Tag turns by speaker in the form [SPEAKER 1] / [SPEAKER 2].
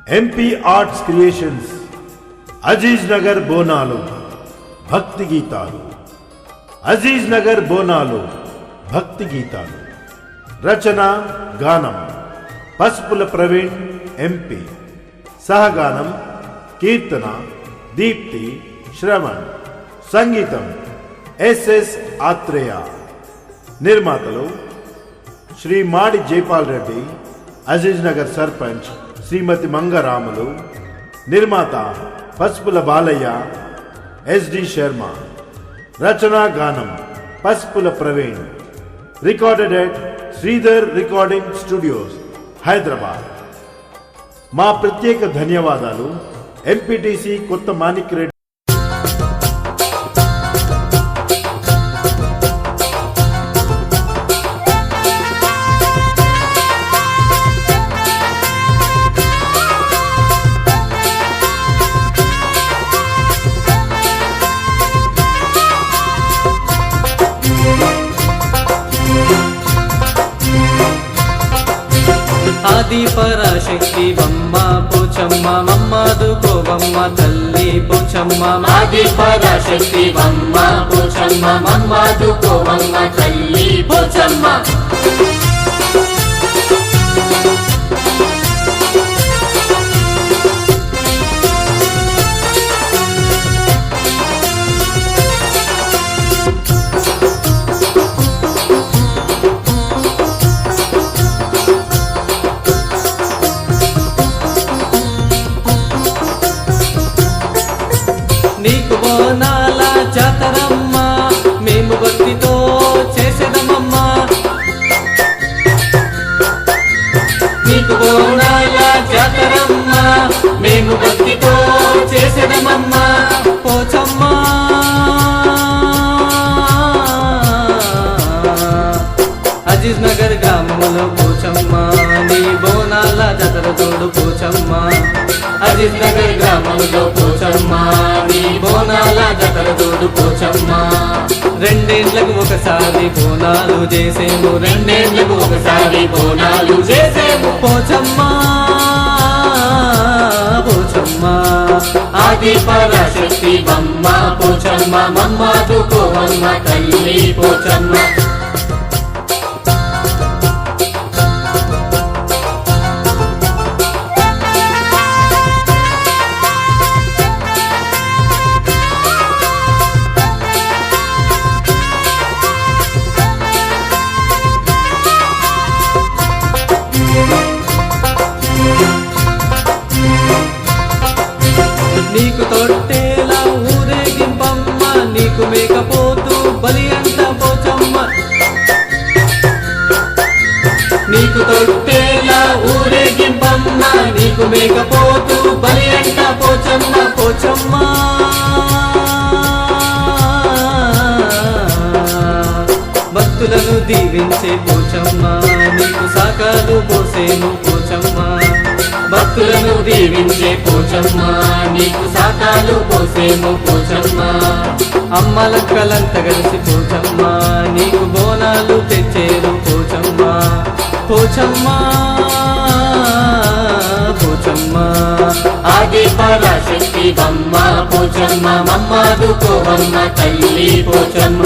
[SPEAKER 1] MP arts creations Aziz Nagar Bonalu భక్తి గీతాలు. అజీజ్ నగర్ బోనాలు భక్తి గీతాలు. రచన గానం పసుపుల ప్రవీణ్ ఎంపీ. సహగానం కీర్తన దీప్తి శ్రవణ్. సంగీతం ఎస్ఎస్ ఆత్రేయ. నిర్మాతలు శ్రీ మాడి జైపాల్ రెడ్డి, అజీజ్ నగర్ సర్పంచ్ శ్రీమతి మంగరాములు. నిర్మాత పసుపుల బాలయ్య, ఎస్డి శర్మ. రచనా గానం Pasupula Praveen. Recorded at Sridhar recording studios, Hyderabad. మా ప్రత్యేక ధన్యవాదాలు ఎంపీటీసీ కొత్త మాణిక్ రెడ్డి.
[SPEAKER 2] ఆది పరాశక్తి బొమ్మ పోచమ్మ మమ్మాదుకోవమ్మ తల్లి పోచమ్మ.
[SPEAKER 3] ఆది పరాశక్తి బొమ్మ పోచమ్మ మమ్మాదుకోవమ్మ తల్లి పోచమ్మ.
[SPEAKER 2] నీకు బోనాల జాతరమ్మ మేము భక్తితో చేసేదమమ్మా. నీకు బోనాల జాతరమ్మ మేము భక్తితో చేసేదమమ్మా. పోచమ్మ అజీజ్ నగర్ గ్రామంలో పోచమ్మ నీ బోనాల జాతర తోడు పోచమ్మ. అజీజ్ నగర్ గ్రామంలో పోచమ్మ నీ బోనాల జాతర తోడు పోచమ్మ. రెండేళ్లకు ఒకసారి బోనాలు చేసేము,
[SPEAKER 3] రెండేళ్లకు ఒకసారి బోనాలు చేసేము
[SPEAKER 2] పోచమ్మ పోచమ్మ.
[SPEAKER 3] ఆది పరాశక్తి బొమ్మ పోచమ్మ మమ్మాదుకోవమ్మ తల్లి పోచమ్మ.
[SPEAKER 2] నీకు తొట్టేలా ఊరేగింపమ్మ, నీకు మేకపోతూ బలి అంట పోచమ్మ.
[SPEAKER 3] నీకు తొట్టేలా ఊరేగింపమ్మ, నీకు మేకపోతూ బలి అంట పోచమ్మ.
[SPEAKER 2] పోచమ్మ భక్తులను దీవించే పోచమ్మ, నీకు సాకాలు పోసేను పోచమ్మ.
[SPEAKER 3] భక్తులను దీవించే పోచమ్మ, నీకు సాకాలు పోసేము పోచమ్మ.
[SPEAKER 2] అమ్మలక్కలంత కలిసి పోచమ్మ, నీకు బోనాలు తెచ్చేరు పోచమ్మ. పోచమ్మ పోచమ్మ.
[SPEAKER 3] ఆది పరాశక్తి బొమ్మ పోచమ్మ మమ్మాదుకోవమ్మ తల్లి పోచమ్మ.